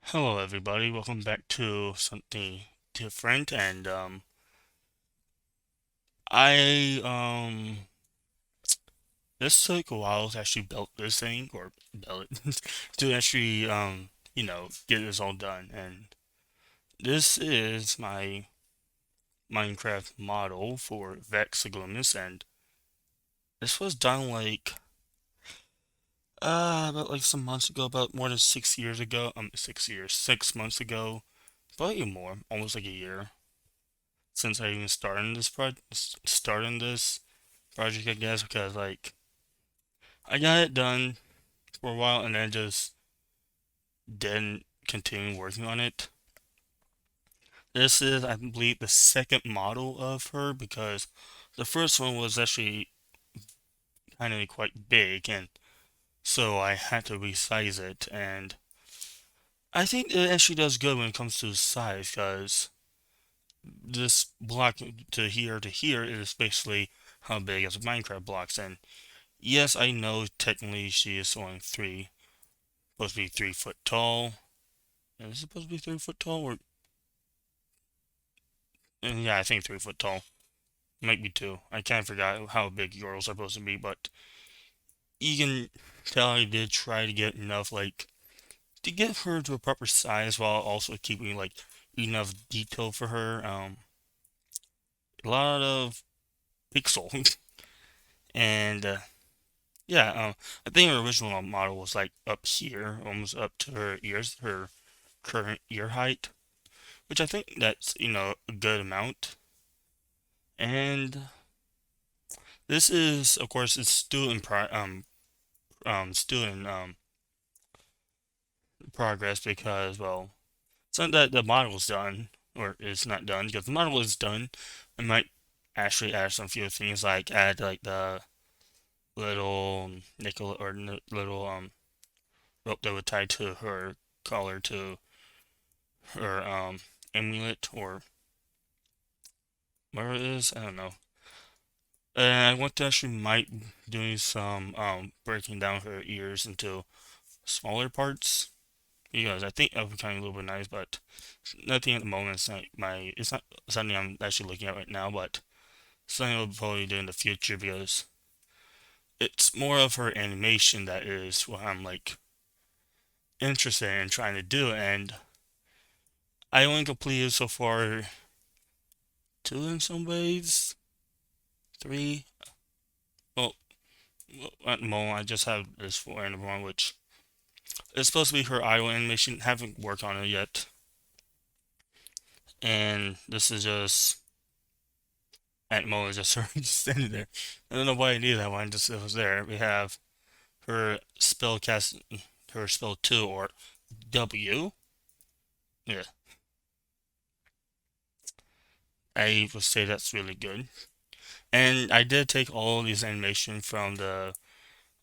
Hello everybody, welcome back to something different and I this took a while to actually build this thing or build it to actually get this all done, and this is my Minecraft model for Vex Agluminus, and this was done about like some months ago, about more than 6 years ago, 6 years, 6 months ago, probably more, almost like a year since I even starting this project, I guess, because like I got it done for a while and then just didn't continue working on it. This is, I believe, the second model of her because the first one was actually kind of quite big, and so I had to resize it. And I think it actually does good when it comes to size because this block to here is basically how big as Minecraft blocks. And yes, I know technically she is only supposed to be 3 foot tall. Is it supposed to be 3 foot tall or yeah, I think 3 foot tall. Might be two. I kind of forgot how big Yordles are supposed to be, but you can tell I did try to get enough to get her to a proper size while also keeping enough detail for her. A lot of pixel and yeah. I think her original model was like up here, almost up to her ears, her current ear height, which I think that's a good amount. And this is, of course, it's still in still in progress because, well, it's not that the model is done or it's not done because the model is done. I might actually add some few things like add like the little nickel or little rope that would tie to her collar to her amulet or whatever it is. I don't know. And I want to actually might doing some breaking down her ears into smaller parts because I think that would be kind of a little bit nice, but nothing at the moment. It's not something I'm actually looking at right now, but something I'll probably do in the future because it's more of her animation that is what I'm like interested in trying to do, and I only completed so far two in some ways, three. Well, at the moment I just have this four and one, which is supposed to be her idle animation. Haven't worked on it yet, and this is just at the moment just her just standing there. I don't know why I needed that one. Just it was there. We have her spell cast, her spell two or W. Yeah, I would say that's really good. And I did take all these animation from the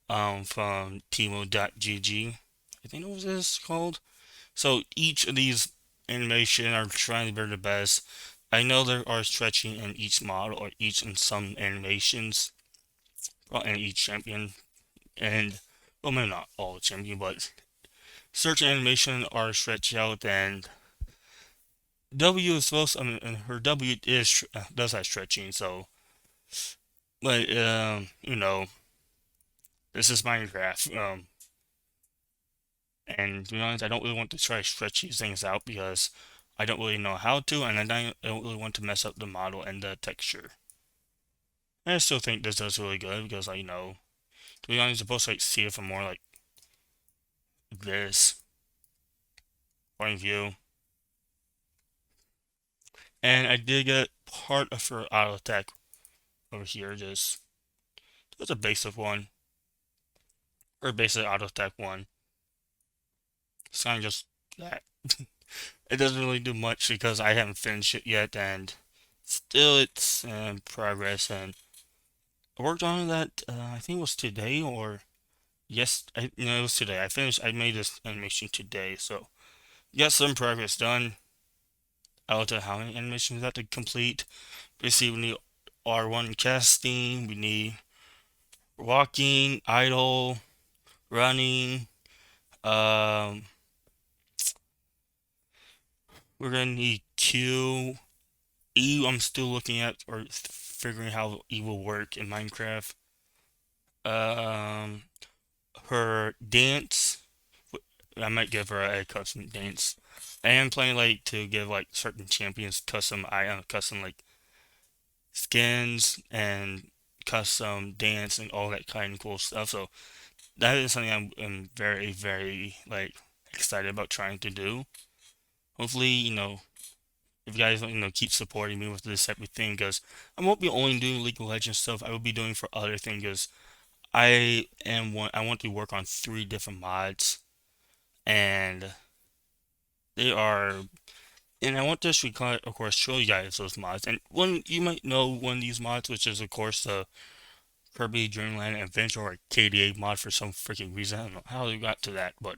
from Timo.gg. I think it was this called. So each of these animation are trying to be the best. I know there are stretching in each model or each in some animations, well, in each champion, and well, maybe not all champion, but certain animation are stretched out, and W is supposed. I mean, and her W is does have stretching, so but this is Minecraft. And to be honest, I don't really want to try to stretch these things out because I don't really know how to, and I don't really want to mess up the model and the texture. And I still think this does really good because to be honest, you're supposed to see it from more like this point of view. And I did get part of her auto attack over here, just a basic one, or basic auto attack one. It's kind of just that. It doesn't really do much because I haven't finished it yet, and still it's in progress. And I worked on that. I think it was today or yes, no, it was today. I made this animation today, so got some progress done. I don't know how many animations we have to complete. Basically, we need R1 casting. We need walking, idle, running, um, We're gonna need Q. E, I'm still looking at or figuring how E will work in Minecraft. Um, her dance. I might give her a custom dance. I am planning like to give like certain champions custom like skins and custom dance and all that kind of cool stuff. So that is something I'm very like excited about trying to do. Hopefully, if you guys keep supporting me with this type of thing, because I won't be only doing League of Legends stuff. I will be doing for other things. Because I want to work on three different mods, and they are and I want to actually, of course, show you guys those mods. And one you might know one of these mods, which is of course the Kirby Dreamland Adventure or KDA mod for some freaking reason. I don't know how they got to that, but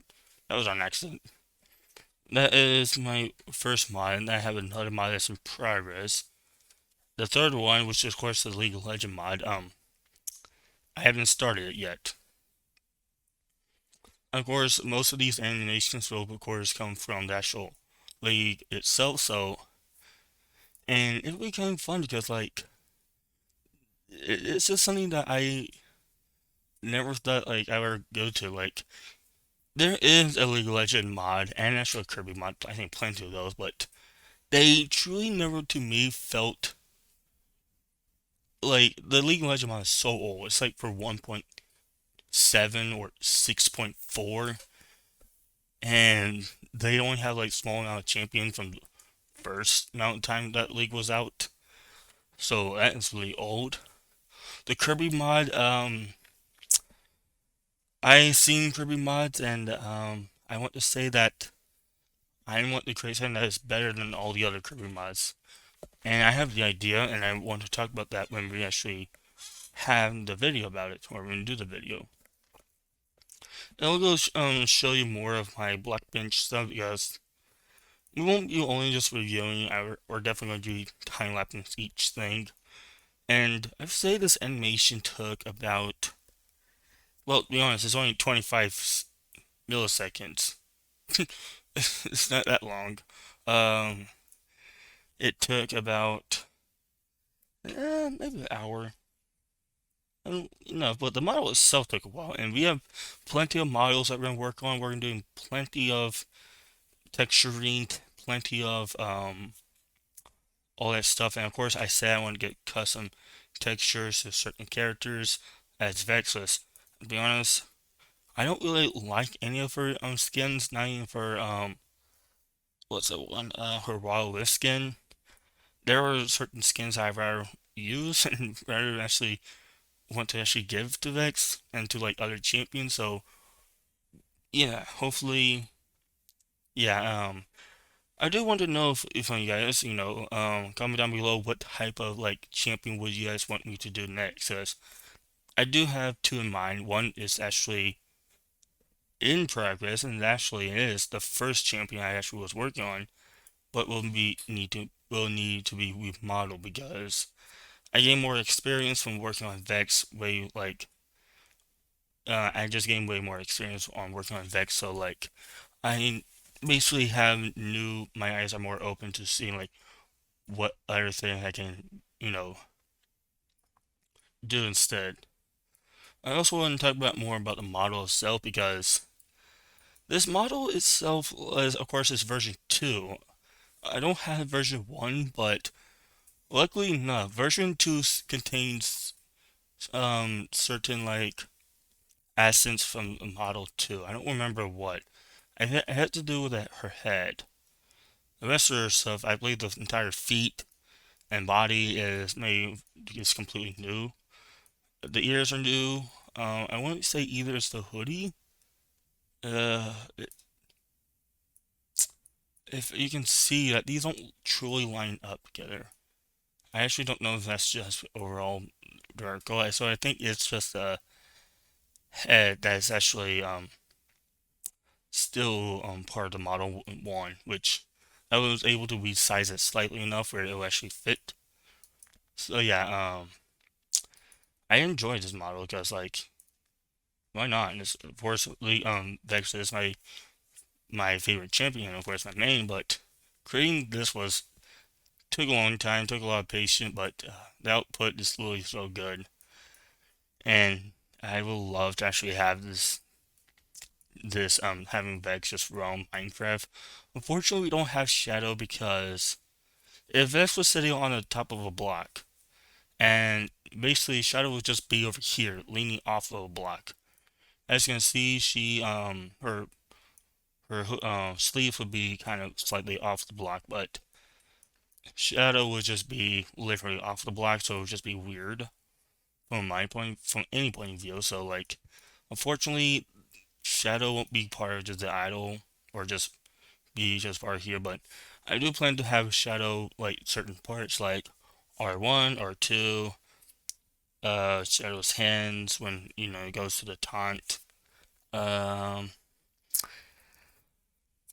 that was on accident. That is my first mod, and I have another mod that's in progress. The third one, which is of course the League of Legends mod, I haven't started it yet. Of course, most of these animations will of course come from the actual league itself, and it became fun because like it's just something that I never thought like I would go to. Like there is a League of Legends mod and actually a Kirby mod. I think plenty of those, but they truly never to me felt like the League of Legends mod is so old. It's like for 1.7 or 6.4, and they only have like small amount of champions from the first amount of time that league was out. So that is really old. The Kirby mod, I seen Kirby mods, and I want to say that I want to create something that is better than all the other Kirby mods. And I have the idea, and I want to talk about that when we actually have the video about it, or when we do the video. And I'll go show you more of my BlockBench stuff because we won't be only just reviewing. We're definitely going to be time lapsing each thing. And I'd say this animation took about, well, to be honest, it's only 25 milliseconds. It's not that long. Um, it took about maybe an hour. But the model itself took a while, and we have plenty of models that we're gonna work on. We're gonna do plenty of texturing, plenty of all that stuff, and of course, I said I want to get custom textures to certain characters as Vexus. To be honest, I don't really like any of her skins, not even for what's that one? Her Wild Rift skin. There are certain skins I'd rather use and rather actually want to actually give to Vex and to like other champions. So yeah, hopefully, yeah. I do want to know if you guys, comment down below what type of like champion would you guys want me to do next? Cause I do have two in mind. One is actually in progress, and it actually is the first champion I actually was working on, but will need to be remodeled because I gained more experience from working on Vex way like I just gained way more experience on working on Vex, so like I basically have my eyes are more open to seeing like what other thing I can, do instead. I also want to talk about more about the model itself because this model itself is of course is version 2. I don't have version 1, but luckily enough, version 2 contains certain like essence from model 2. I don't remember what. It had to do with her head. The rest of her stuff, I believe the entire feet and body is completely new. The ears are new. I wouldn't say either is the hoodie. Uh, if you can see that these don't truly line up together. I actually don't know if that's just overall dark. So I think it's just a head that's actually still part of the Model 1, which I was able to resize it slightly enough where it will actually fit. So yeah, I enjoy this model because like why not? And it's, of course, Vexter is my favorite champion, of course my main, but creating this was took a long time, took a lot of patience, but the output is really so good. And I would love to actually have this having Vex just roam Minecraft. Unfortunately, we don't have Shadow because if Vex was sitting on the top of a block, and basically Shadow would just be over here, leaning off of a block. As you can see, her sleeve would be kind of slightly off the block, but Shadow would just be literally off the block, so it would just be weird from any point of view. So like, unfortunately, Shadow won't be part of just the idle or just be just part here, but I do plan to have Shadow like certain parts like R1, R2, Shadow's hands when it goes to the taunt. Um,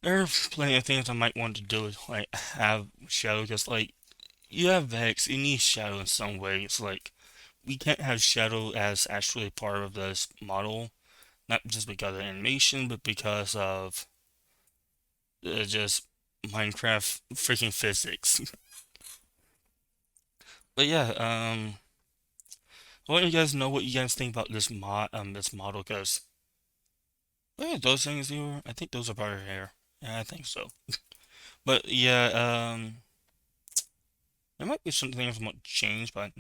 there are plenty of things I might want to do with like have Shadow because like you have Vex, you need Shadow in some way. It's like we can't have Shadow as actually part of this model, not just because of animation, but because of just Minecraft freaking physics. But yeah, I want you guys know what you guys think about this model, because look at those things here. I think those are part of hair. Yeah, I think so. But yeah, there might be some things I want to change, but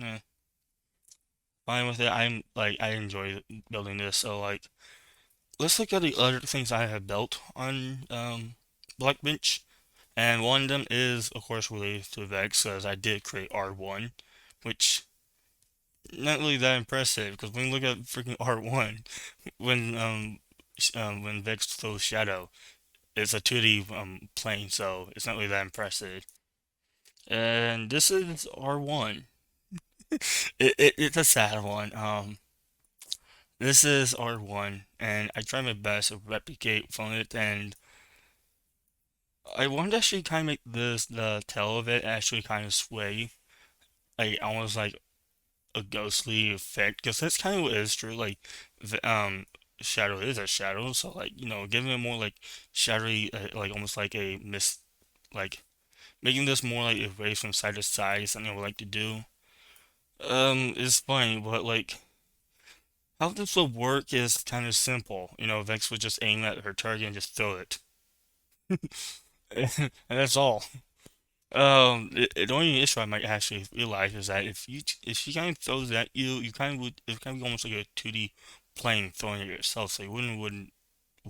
fine with it. I enjoy building this. So like, let's look at the other things I have built on BlockBench, and one of them is of course related to Vex, as I did create R1, which not really that impressive because when you look at freaking R1, when when Vex throws Shadow, it's a 2D plane, so it's not really that impressive. And this is R1. It's a sad one. This is R1, and I try my best to replicate from it, and I want to actually kind of make the tail of it actually kind of sway, like almost like a ghostly effect, because that's kind of what is true. Like, the, Shadow is a shadow, so like giving it more like shadowy, like almost like a mist, like making this more like a race from side to side is something I would like to do. It's funny, but like how this will work is kind of simple. Vex would just aim at her target and just throw it, and that's all. The only issue I might actually realize is that if she kind of throws at you, you kind of would it kind of be almost like a 2D plane throwing at yourself, so you wouldn't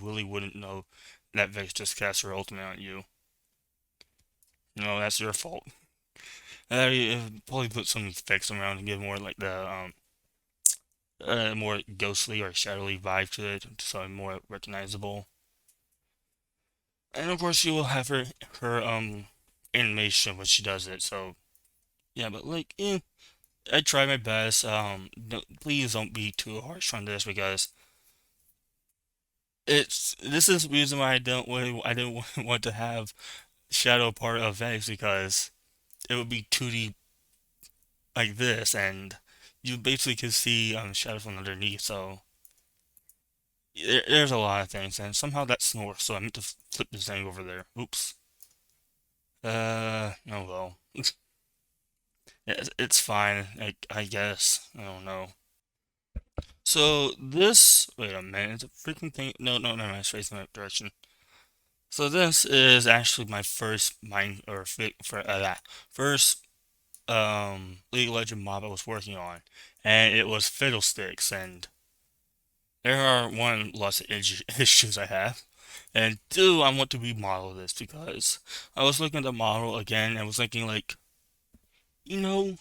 really wouldn't know that Vex just cast her ultimate on you. That's your fault. Probably put some effects around and give more like the more ghostly or shadowy vibe to it, so more recognizable. And of course, you will have her animation when she does it. So yeah, but like, I try my best. Please don't be too harsh on this because this is the reason why I didn't want to have Shadow part of Vex, because it would be 2D like this, and you basically could see Shadow from underneath. So there's a lot of things, and somehow that snores. So I meant to flip this thing over there. Oops. Oh well. It's fine. I guess. I don't know. So this, wait a minute, it's a freaking thing. No, no, no, it's facing that direction. So this is actually my first mine or for that first League of Legends mob I was working on, and it was Fiddlesticks, and there are one lots of issues I have, and two I want to remodel this because I was looking at the model again and was thinking like, you know,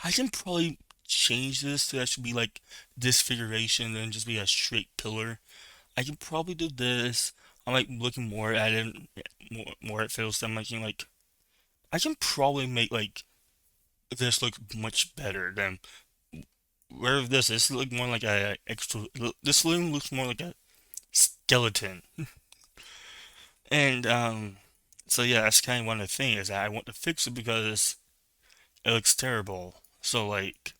I can probably change this to actually be like disfiguration and just be a straight pillar. I can probably do this. I'm like looking more at it, more at Fiddlesticks. I'm like I can probably make like this look much better than where this look more like a extra. This room looks more like a skeleton, and so yeah, that's kind of one of the things is that I want to fix it because it looks terrible. So like,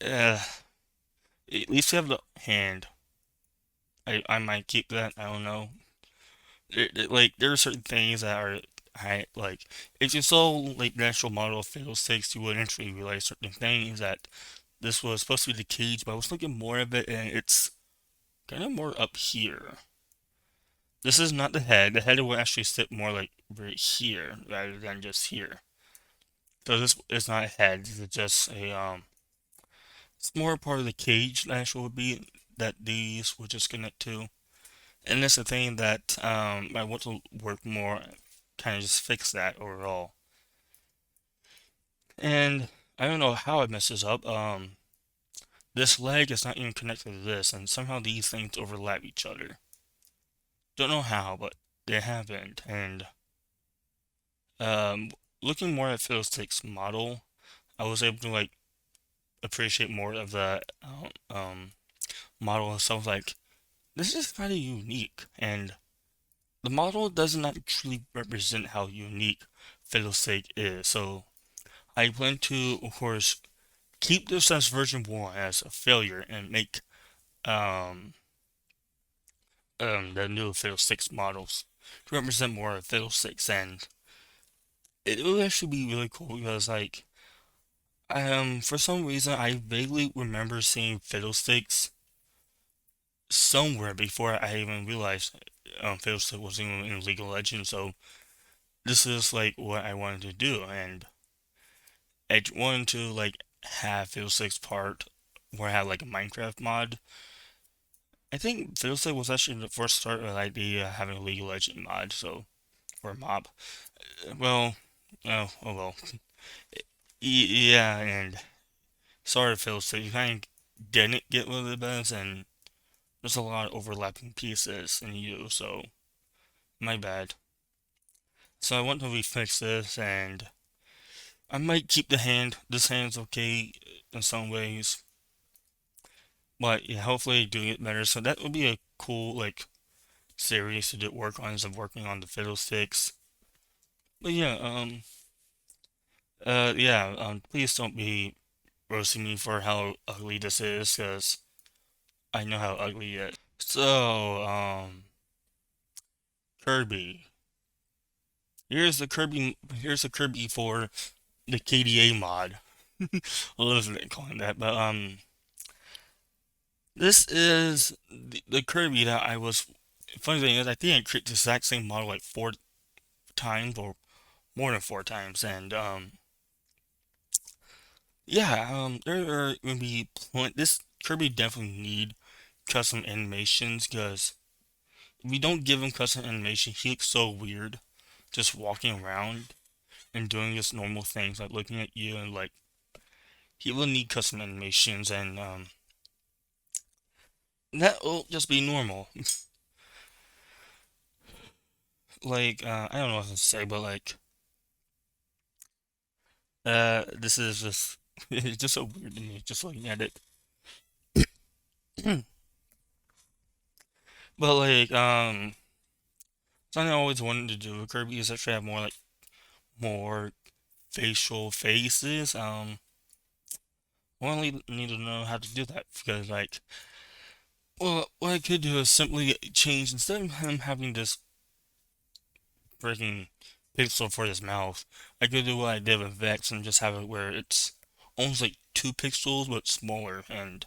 uh, at least you have the hand. I might keep that. I don't know. Like there are certain things that are I like if you saw like the actual model of Fatal Six, you would eventually realize certain things that this was supposed to be the cage, but I was looking more of it, and it's kind of more up here. This is not the head. The head will actually sit more like right here rather than just here. So this is not a head. It's just a it's more part of the cage that actually would be that these would just connect to. And that's the thing that I want to work more, kind of just fix that overall. And I don't know how I messed this up. This leg is not even connected to this, and somehow these things overlap each other. Don't know how, but they haven't. And um, looking more at Fiddlestick's model, I was able to like appreciate more of the model and stuff. Like this is kind of unique, and the model doesn't actually represent how unique Fiddlestick is. So I plan to, of course, keep this as version 1 as a failure and make um, the new Fiddlesticks models to represent more of Fiddlesticks, and it will actually be really cool because, like, for some reason, I vaguely remember seeing Fiddlesticks somewhere before I even realized Fiddlestick was even in League of Legends, so this is, like, what I wanted to do, and I wanted to, like, have Fiddlesticks part where I had, like, a Minecraft mod. I think Fiddlestick was actually the first start of the idea of having a League of Legends mod, so, or a mob. Well, oh well. Yeah, and sorry, Phil, so you kind of didn't get one of the best, and there's a lot of overlapping pieces in you, so my bad. So I want to refix this, and I might keep the hand. This hand's okay in some ways, but yeah, hopefully doing it better. So that would be a cool like series to do work on, instead of working on the fiddlesticks. But yeah, please don't be roasting me for how ugly this is, because I know how ugly it is. So, Kirby. Here's the Kirby for the KDA mod. I love calling that, but this is the Kirby that I was. Funny thing is, I think I created the exact same model like 4 times or more than 4 times, and yeah, there are gonna be this Kirby definitely need custom animations, because if we don't give him custom animation, he looks so weird just walking around and doing just normal things like looking at you, and like he will need custom animations, and that will just be normal. Like I don't know what to say, but like this is just it's just so weird to me just looking at it. But like something I always wanted to do with Kirby is actually have more facial faces. I only need to know how to do that, because like, well, what I could do is simply change, instead of him having this freaking pixel for his mouth, I could do what I did with Vex and just have it where it's almost like 2 pixels but smaller, and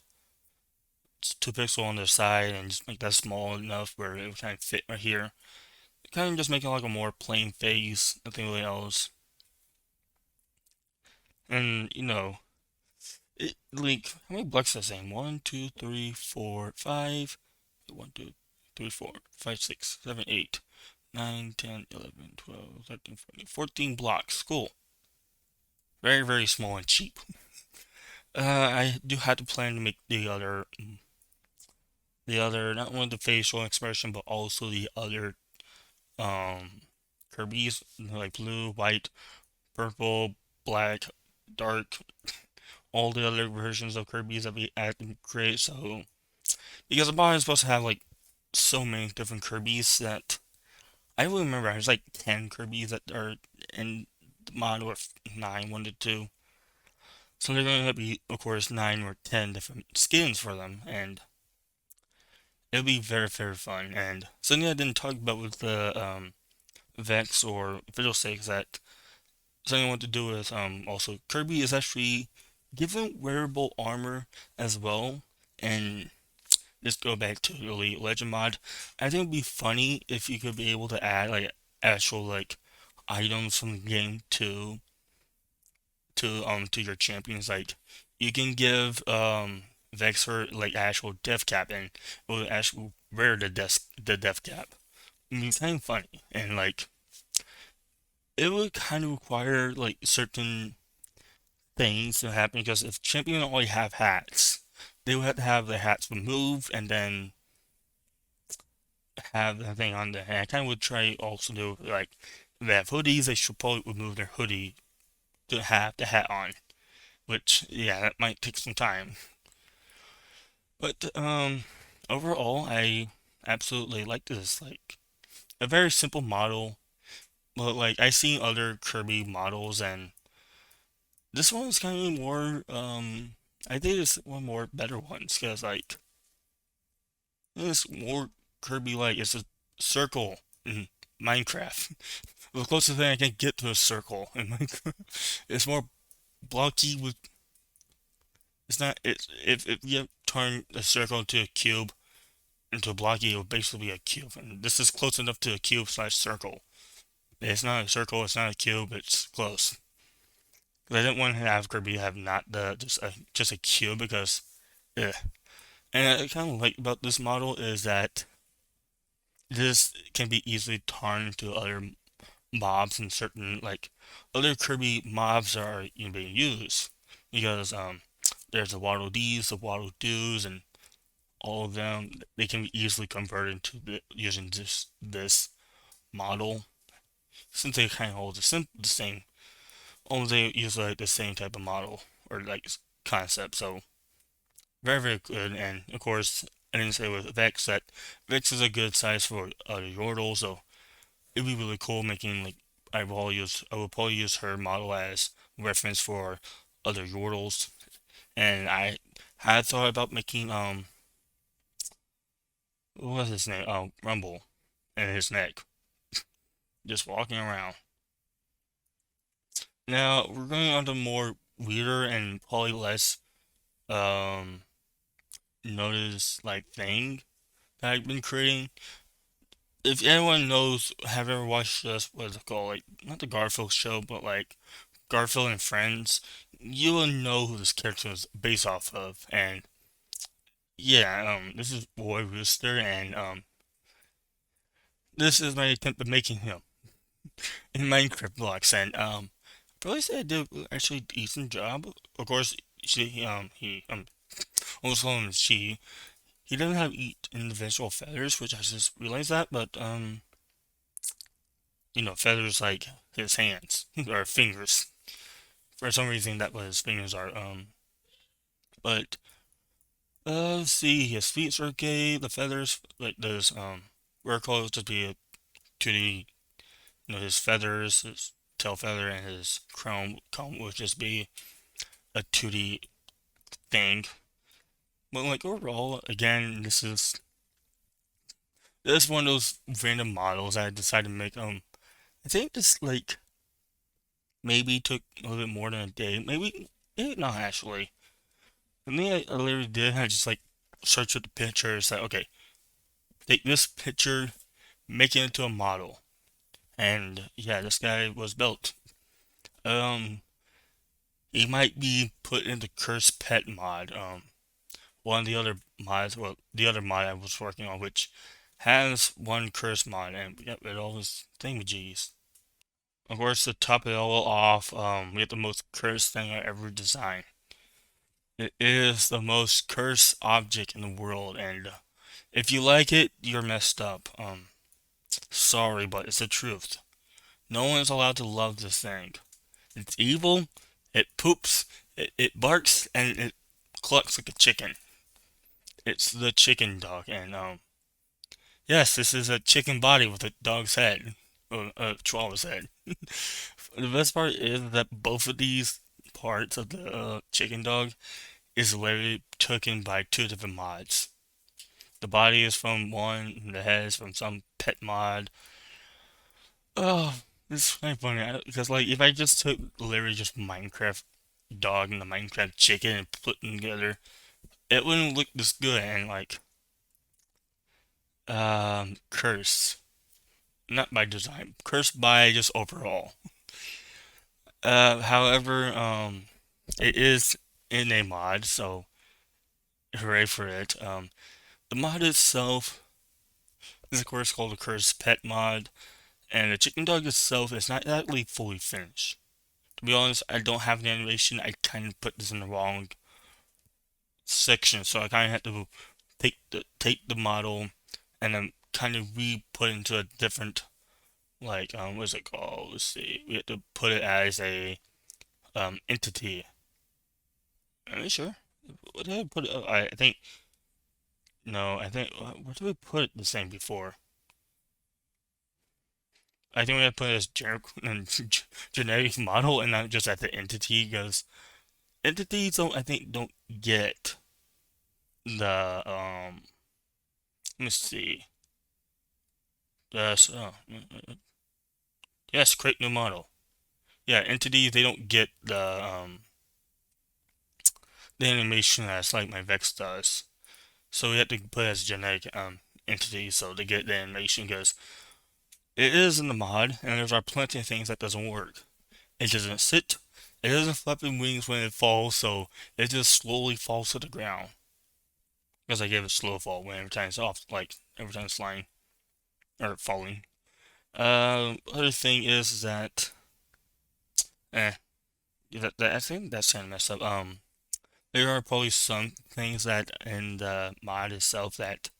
it's 2 pixel on the side, and just make that small enough where it would kind of fit right here. Kind of just make it like a more plain face, nothing really else. And like, how many blocks is that saying? 1, 2, 3, 4, 5. 1, 2, 3, 4, 5, 6, 7, 8, 9, 10, 11, 12, 13, 14, 14 blocks. Cool. Very, very small and cheap. I do have to plan to make not only the facial expression, but also the other, um, Kirby's, like blue, white, purple, black, dark, all the other versions of Kirby's that we had to create. So, because the body is supposed to have like so many different Kirby's that I really remember there's like 10 Kirby's that are in the mod, or 9, 1 to 2. So they're going to be, of course, 9 or 10 different skins for them, and it'll be very, very fun. And something I didn't talk about with the Vex or Fiddlesticks that something I want to do with also Kirby is actually given wearable armor as well, and just go back to the Elite Legend mod. I think it'd be funny if you could be able to add like actual like items from the game to your champions. Like you can give Vexer like actual death cap and it will actually wear the death cap. I mean, it's kind of funny and like it would kind of require like certain things to happen because if champion only have hats, they would have to have the hats removed and then have the thing on there. And I kind of would try also do like if they have hoodies, they should probably remove their hoodie to have the hat on. Which yeah, that might take some time. But overall, I absolutely like this. Like a very simple model, but like I seen other Kirby models and this one is kind of more I think it's one more better ones because like it's more Kirby like it's a circle in Minecraft. The closest thing I can get to a circle in Minecraft. It's more blocky with it's not it's if you turn a circle into a cube into a blocky it would basically be a cube. And this is close enough to a cube slash circle. It's not a circle, it's not a cube, it's close. 'Cause I didn't want to have Kirby have not the just a cube because yeah. And I kind of like about this model is that this can be easily turned to other mobs and certain like other Kirby mobs are being used because there's the Waddle Dees, the Waddle Doos, and all of them they can be easily converted to using this model since they kind of hold the same, only they use like the same type of model or like concept. So very very good, and of course I didn't say with Vex that Vex is a good size for Yordle, so it'd be really cool making like I will probably use her model as reference for other Yordles, and I had thought about making what was his name? Rumble and his neck just walking around. Now we're going on to more weirder and probably less um notice like thing that I've been creating. If anyone knows, have ever watched this, what's it called? Like not the Garfield show, but like Garfield and Friends, you will know who this character is based off of. And yeah, this is Boy Rooster, and this is my attempt at making him in Minecraft blocks. And probably say I did actually a decent job. Of course, he almost call him she. He doesn't have each individual feathers, which I just realized that, but feathers like his hands or fingers. For some reason, that what his fingers are. But let's see, his feet are okay. The feathers, like those, were called to be a 2D. His feathers, his tail feather, and his crown would just be a 2D thing. But like overall, again, this is one of those random models I decided to make. I think this like maybe took a little bit more than a day. Maybe not actually. For me, I literally did. I just like searched with the pictures. Like, okay, take this picture, make it into a model, and yeah, this guy was built. Um, he might be put into Cursed Pet mod. One of the other mods, well, the other mod I was working on, which has one curse mod, and we got rid of all his thingamajiggies. Of course, to top it all off, we have the most cursed thing I ever designed. It is the most cursed object in the world, and if you like it, you're messed up. Sorry, but it's the truth. No one is allowed to love this thing. It's evil, it poops, it barks, and it clucks like a chicken. It's the chicken dog, and yes, this is a chicken body with a dog's head, or a chihuahua's head. The best part is that both of these parts of the chicken dog is literally taken by two different mods. The body is from one, and the head is from some pet mod. Oh, it's kind of funny because like if I just took literally just Minecraft dog and the Minecraft chicken and put them together, it wouldn't look this good and like curse. Not by design, cursed by just overall. However, it is in a mod, so hooray for it. The mod itself is of course called the Cursed Pet mod, and the chicken dog itself is not exactly fully finished. To be honest, I don't have the animation. I kind of put this in the wrong section, so I kind of had to take the model and then kind of re-put into a different like what's it called? Let's see. We have to put it as a entity. Are you sure? What did I put it? I think no. I think where did we put it the same before? I think we had to put it as generic model and not just at the entity because entities don't I think don't get the let me see. Yes, yes, create new model. Yeah, entities they don't get the animation as like my Vex does. So we have to put it as generic entities so to get the animation because it is in the mod and there are plenty of things that doesn't work. It doesn't sit. It doesn't flap its wings when it falls, so it just slowly falls to the ground. Because I gave it slow fall when every time it's off, like every time it's flying or falling. Other thing is that, eh, I think that's kind of messed up. There are probably some things that in the mod itself that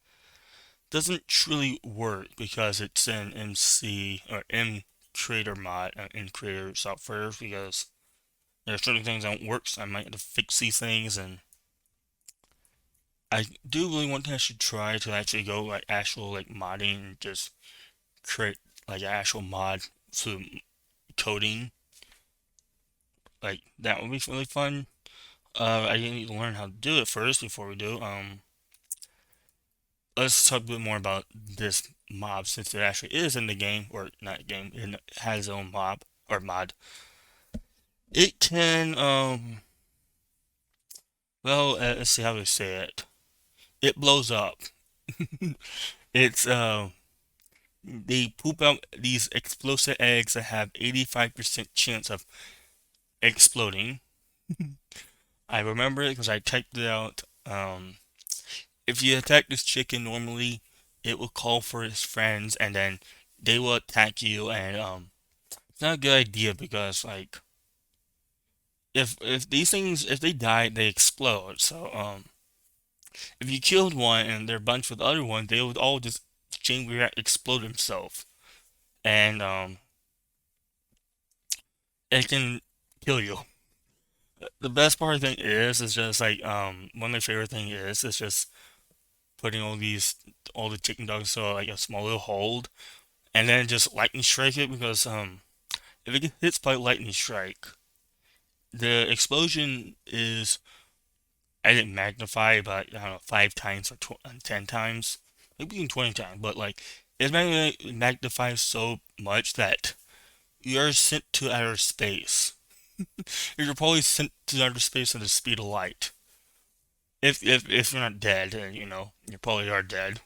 doesn't truly work because it's an MC or M creator mod in creator software because there are certain things that don't work, so I might have to fix these things and I do really want to actually try to actually go like actual like modding and just create like an actual mod through coding. Like that would be really fun. I need to learn how to do it first before we do. Let's talk a bit more about this mob since it actually is in the game or not game. It has its own mob or mod. It can well let's see how to say it. It blows up. It's they poop out these explosive eggs that have 85% chance of exploding. I remember it because I typed it out. If you attack this chicken normally, it will call for its friends and then they will attack you and it's not a good idea because like if these things if they die they explode. So if you killed one and they're bunched with the other one, they would all just chain react explode themselves. And it can kill you. The best part of the thing is just like one of my favorite thing is just putting all the chicken dogs so like a small little hold and then just lightning strike it because if it gets hit by lightning strike the explosion is I didn't magnify about I don't know 5 times or 10 times maybe even 20 times but like it's magnified so much that you're sent to outer space. You're probably sent to outer space at the speed of light. If you're not dead, you know, you probably are dead.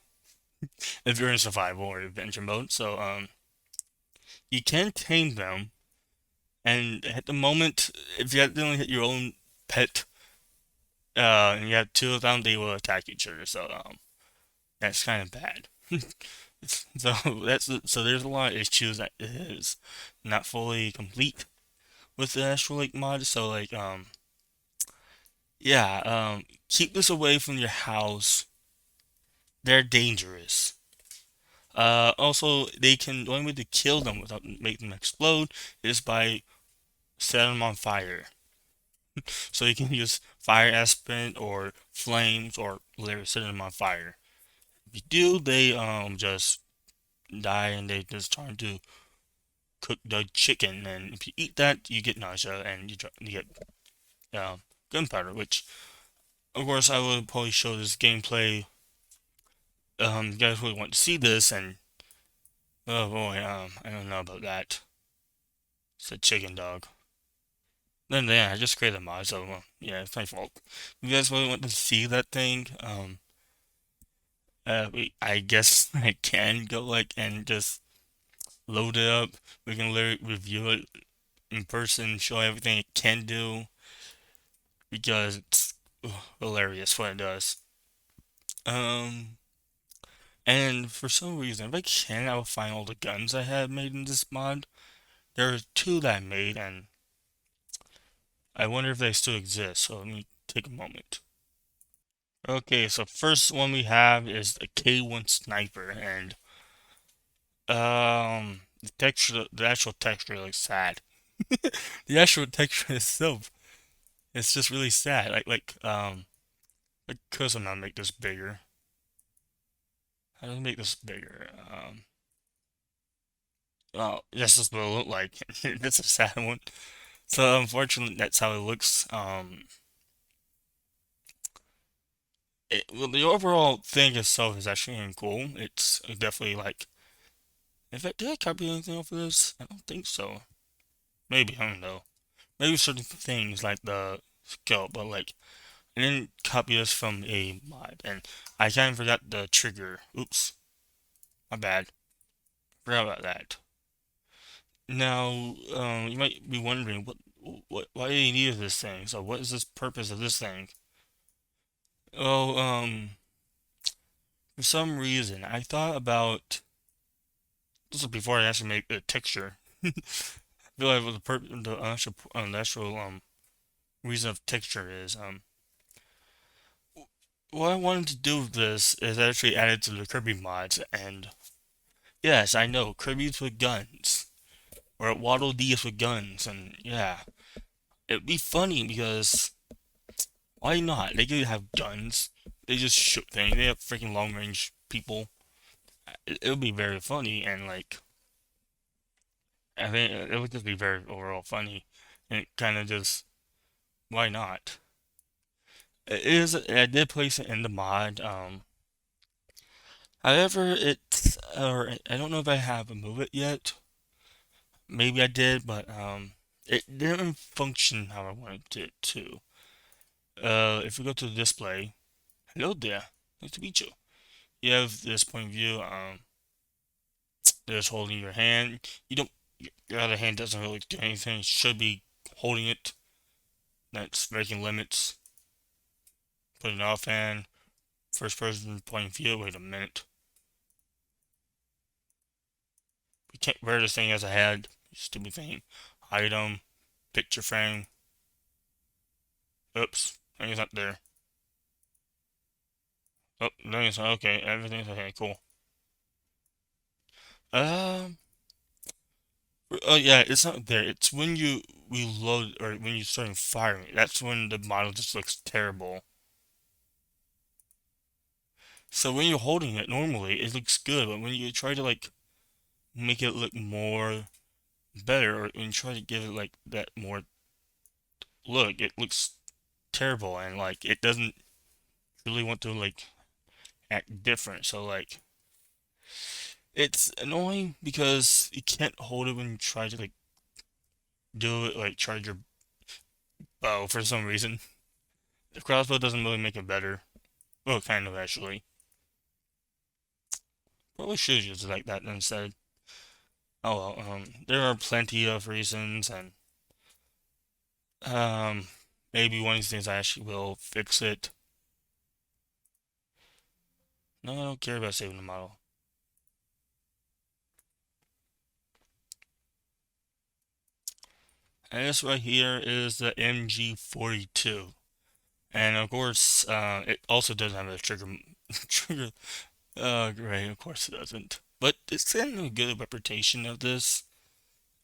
If you're in survival or adventure mode. So you can tame them, and at the moment, if you accidentally hit your own pet, and you have two of them, they will attack each other. So that's kind of bad. So so there's a lot of issues that is not fully complete with the actual like mod. So like yeah keep this away from your house. They're dangerous. Also, the only way to kill them without making them explode is by setting them on fire. So you can use fire aspirant or flames or literally setting them on fire. If you do, they just die and they just trying to cook the chicken. And if you eat that, you get nausea and you get gunpowder. Which, of course, I will probably show this gameplay. You guys really want to see this, and Oh boy, I don't know about that. It's a chicken dog. Then yeah, I just created a mod, so yeah, it's my fault. If you guys really want to see that thing, I guess I can go like and just load it up. We can literally review it in person, show everything it can do because it's hilarious what it does. Um, and for some reason, if I can, I will find all the guns I have made in this mod. There are two that I made, and I wonder if they still exist. So let me take a moment. Okay, so first one we have is the K1 Sniper, and the texture, the actual texture looks sad. The actual texture itself, it's just really sad. Like, cause I'm gonna make this bigger. How do I make this bigger? Oh, this is what it look like. That's a sad one. So unfortunately, that's how it looks. Well, the overall thing itself is actually really cool. It's definitely like, in fact, did I copy anything off of this? I don't think so. Maybe, I don't know. Maybe certain things like the scope, but like, I didn't copy this from a mod, and I kind of forgot the trigger. Oops, my bad. Forgot about that. Now, you might be wondering why do you need this thing? So, what is this purpose of this thing? Well, for some reason, I thought about this was before I actually made a texture. I feel like the actual reason of texture is what I wanted to do with this is actually add it to the Kirby mods, and yes, I know Kirby's with guns or Waddle Dees with guns, and yeah, it'd be funny because why not? They could have guns. They just shoot things. They have freaking long range people. It would be very funny, and like I think it would just be very overall funny, and kind of just why not? It is. I did place it in the mod. However, it's or I don't know if I have a move it yet. Maybe I did, but it didn't function how I wanted it to. If we go to the display, hello there, nice to meet you. You have this point of view. Just holding your hand. You don't. Your other hand doesn't really do anything. You should be holding it. That's breaking limits. Putting off hand. First person point of view. Wait a minute. We can't wear this thing as a head. Stupid thing. Item. Picture frame. Oops. Thing's not there. Oh, thing's okay. Everything's okay. Cool. Um. Oh yeah, it's not there. It's when you reload or when you start firing. That's when the model just looks terrible. So when you're holding it normally, it looks good, but when you try to like make it look more better, or when you try to give it like that more look, it looks terrible, and like it doesn't really want to like act different. So like it's annoying because you can't hold it when you try to like do it like charge your bow for some reason. The crossbow doesn't really make it better. Well, kind of actually. Probably should use it like that instead. Oh well, there are plenty of reasons, and um, maybe one of these things I actually will fix it. No, I don't care about saving the model. And this right here is the MG42. And of course, it also doesn't have a trigger. Trigger. Great, of course it doesn't. But it's getting a good reputation of this.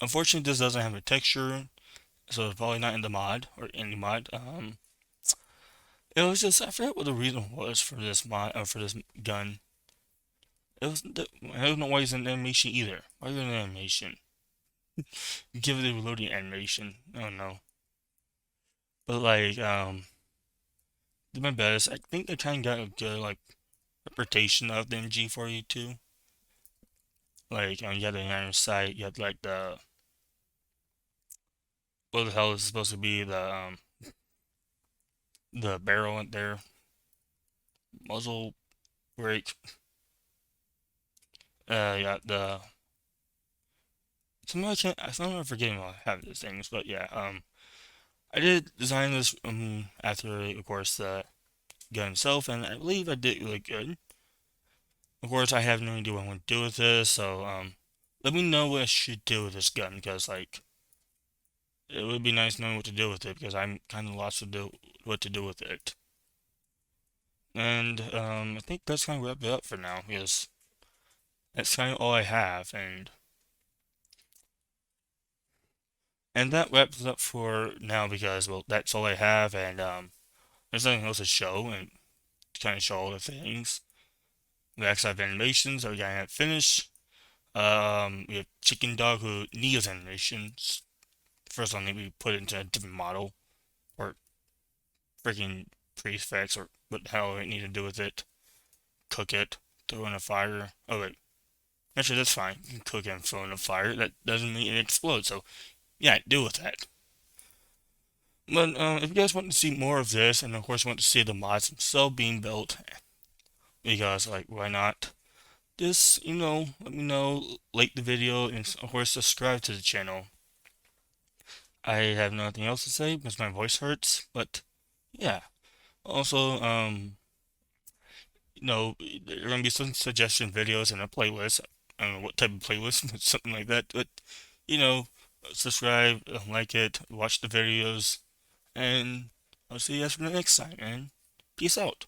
Unfortunately, this doesn't have a texture, so it's probably not in the mod or any mod. It was just I forget what the reason was for this mod or for this gun. I don't know why it's an animation either. Why is it an animation? Give it a reloading animation. I don't know. But like did my best. I think they kind of got a good like reputation of the MG42. Like, you had the iron sight, you had like what the hell is supposed to be the barrel in there, muzzle brake. Yeah, the some I can't. I'm forgetting I have these things, but yeah. I did design this after, of course, the gun itself, and I believe I did really good. Of course, I have no idea what I want to do with this, so let me know what I should do with this gun because like it would be nice knowing what to do with it because I'm kind of lost to do what to do with it. And I think that's kind of wrap it up for now because that's kind of all I have, and that wraps up for now because well that's all I have, and there's nothing else to show and kind of show all the things. The X-Live animations are getting it finished. We have Chicken Dog who needs animations. First one, we put it into a different model or freaking prefix or what the hell we need to do with it. Cook it, throw in a fire. Oh wait, actually that's fine. You can cook it and throw in a fire. That doesn't mean it explodes. So yeah, deal with that. But if you guys want to see more of this, and of course want to see the mods themselves being built, because like why not? Just let me know, like the video, and of course subscribe to the channel. I have nothing else to say because my voice hurts, but yeah. Also, there are gonna be some suggestion videos in a playlist. I don't know what type of playlist, but something like that. But you know, subscribe, like it, watch the videos, and I'll see you guys for the next time, man. Peace out.